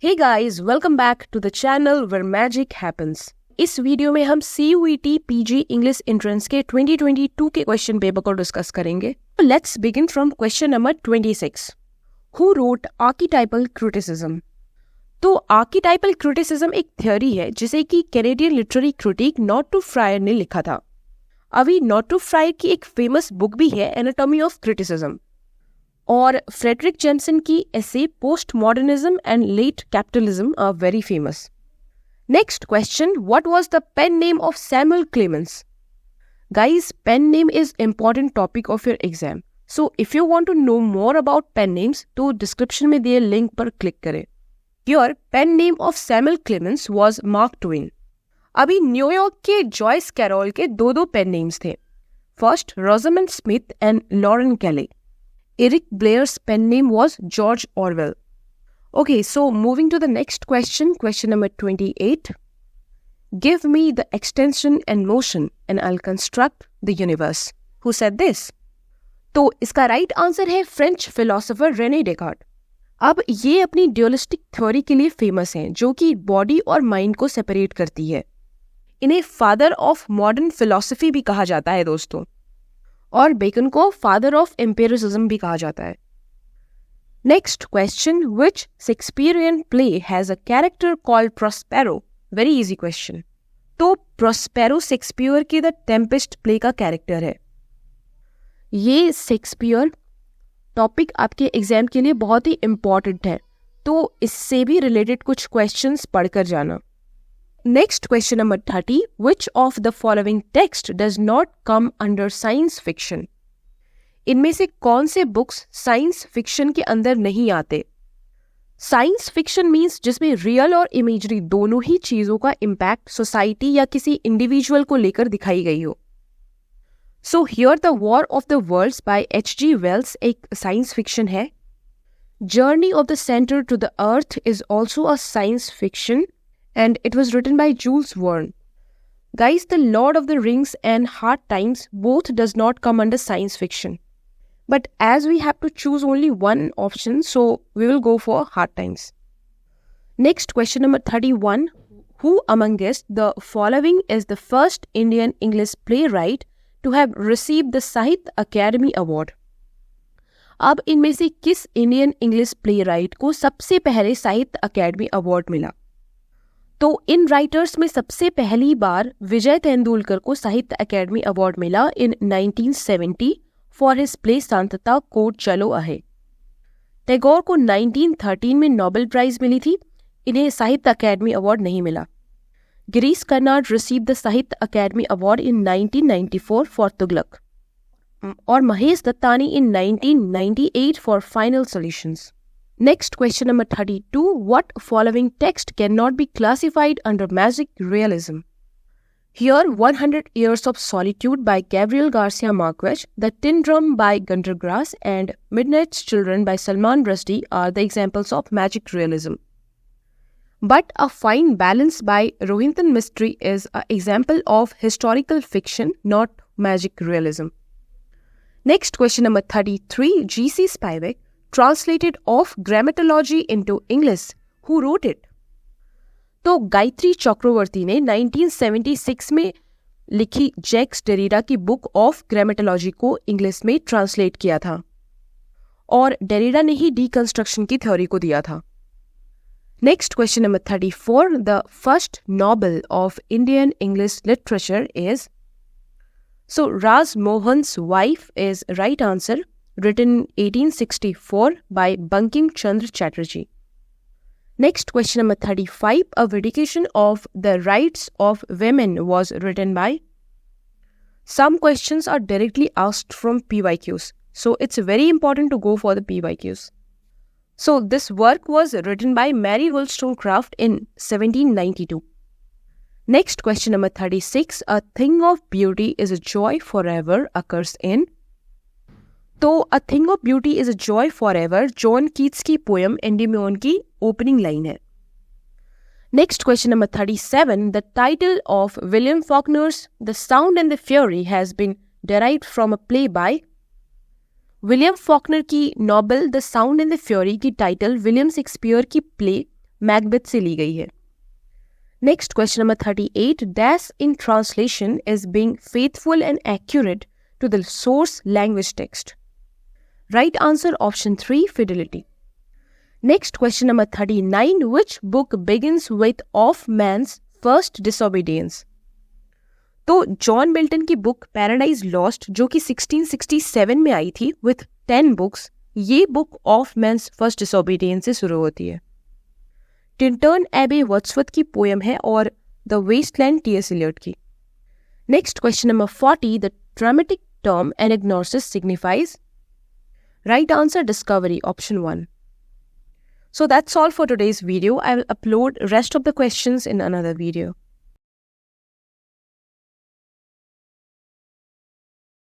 Hey guys, welcome back to the channel where magic happens. इस video में हम CUET PG English entrance के 2022 के क्वेश्चन पेपर को डिस्कस करेंगे. Let's begin from question number 26. Who wrote archetypal criticism? तो आर्कीटाइपल criticism एक theory है जिसे कि कैनेडियन लिटरेरी क्रिटिक नॉर्टू फ्रायर ने लिखा था. अभी नॉर्टू फ्रायर की एक फेमस बुक भी है, एनाटॉमी ऑफ क्रिटिसिज्म, और फ्रेडरिक जेम्सन की essay postmodernism and late capitalism are very famous. Next question, what was the pen name of Samuel Clemens? Guys, pen name is important topic of your exam, so if you want to know more about pen names तो description में दिए link पर click करें. Your pen name of Samuel Clemens was Mark Twain. अभी New York के Joyce carol के दो pen names थे. First, Rosamond Smith and Lauren Kelly. Eric Blair's pen name was George Orwell. Okay, so moving to the next question, question number 28. Give me the extension and motion and I'll construct the universe. Who said this? तो इसका right answer है French philosopher Renee Descartes. अब ये अपनी ड्यूअलिस्टिक theory के लिए famous हैं, जो कि बॉडी और माइंड को सेपरेट करती है. इन्हें फादर ऑफ मॉडर्न फिलोसफी भी कहा जाता है दोस्तों, और बेकन को फादर ऑफ एम्पिरिसिज्म भी कहा जाता है. Next question, which Shakespearean play has a character called Prospero? Very easy question. तो प्रोस्पेरो शेक्सपियर के द टेम्पेस्ट प्ले का कैरेक्टर है. ये शेक्सपियर टॉपिक आपके एग्जाम के लिए बहुत ही इंपॉर्टेंट है, तो इससे भी रिलेटेड कुछ क्वेश्चंस पढ़कर जाना. Next question number 30. Which of the following text does not come under science fiction? इनमें से कौन से बुक्स साइंस फिक्शन के अंदर नहीं आते? साइंस फिक्शन मीन्स जिसमें रियल और इमेजरी दोनों ही चीजों का इम्पैक्ट सोसाइटी या किसी इंडिविजुअल को लेकर दिखाई गई हो. So here the war of the worlds by H.G. Wells एक साइंस फिक्शन है. Journey of the centre to the earth is also a science fiction, and it was written by Jules Verne. Guys, The Lord of the Rings and Hard Times both does not come under science fiction. But as we have to choose only one option, so we will go for Hard Times. Next question number 31. Who amongst the following is the first Indian English playwright to have received the Sahitya Academy Award? अब इनमें से किस Indian English playwright को सबसे पहले साहित्य academy award मिला? तो इन राइटर्स में सबसे पहली बार विजय तेंदुलकर को साहित्य अकेडमी अवार्ड मिला इन 1970 फॉर हिज प्ले शांतता कोर्ट चलो आहे. टैगोर को 1913 में नोबेल प्राइज मिली थी, इन्हें साहित्य अकेडमी अवार्ड नहीं मिला. गिरीश कर्नाड रिसीव द साहित्य academy award in 1994 for Tughlaq, और महेश दत्तानी इन 1998 for final solutions. Next question number 32. What following text cannot be classified under magic realism? Here, 100 Years of Solitude by Gabriel Garcia Marquez, The Tin Drum by Gunter Grass, and Midnight's Children by Salman Rushdie are the examples of magic realism. But A Fine Balance by Rohinton Mistry is an example of historical fiction, not magic realism. Next question number 33. G.C. Spivak translated of grammatology into English. Who wrote it? तो गायत्री चक्रवर्ती ने 1976 में लिखी Jacques Derrida की book of grammatology को English में translate किया था, और डेरिडा ने ही डीकंस्ट्रक्शन की थ्योरी को दिया था. Next question number 34. The first noble of Indian English literature is, so Raj Mohan's wife is right answer, written in 1864 by Bankim Chandra Chatterjee. Next question number 35. A vindication of the rights of women was written by. Some questions are directly asked from PYQs, so it's very important to go for the PYQs. So this work was written by Mary Wollstonecraft in 1792. Next question number 36. A thing of beauty is a joy forever occurs in. तो a thing of beauty is a joy for ever John Keats की poem Endymion की opening line है. Next question number 37. The title of William Faulkner's the sound and the fury has been derived from a play by. William Faulkner की novel the sound and the fury की title William Shakespeare की play Macbeth से ली गई है। Next question number 38, dash in translation is being faithful and accurate to the source language text. Right answer option 3, fidelity. Next question number 39, which book begins with of man's first disobedience. तो John Milton की book Paradise Lost जो कि 1667 में आई थी विथ 10 books, ये book of man's first disobedience से शुरू होती है। टिंटर्न एबे वर्ड्सवर्थ की पोयम है और द वेस्टलैंड टी.एस. एलियट की। Next question number 40, the dramatic term anagnorisis signifies. Right answer discovery, option 1. So that's all for today's video. I will upload rest of the questions in another video.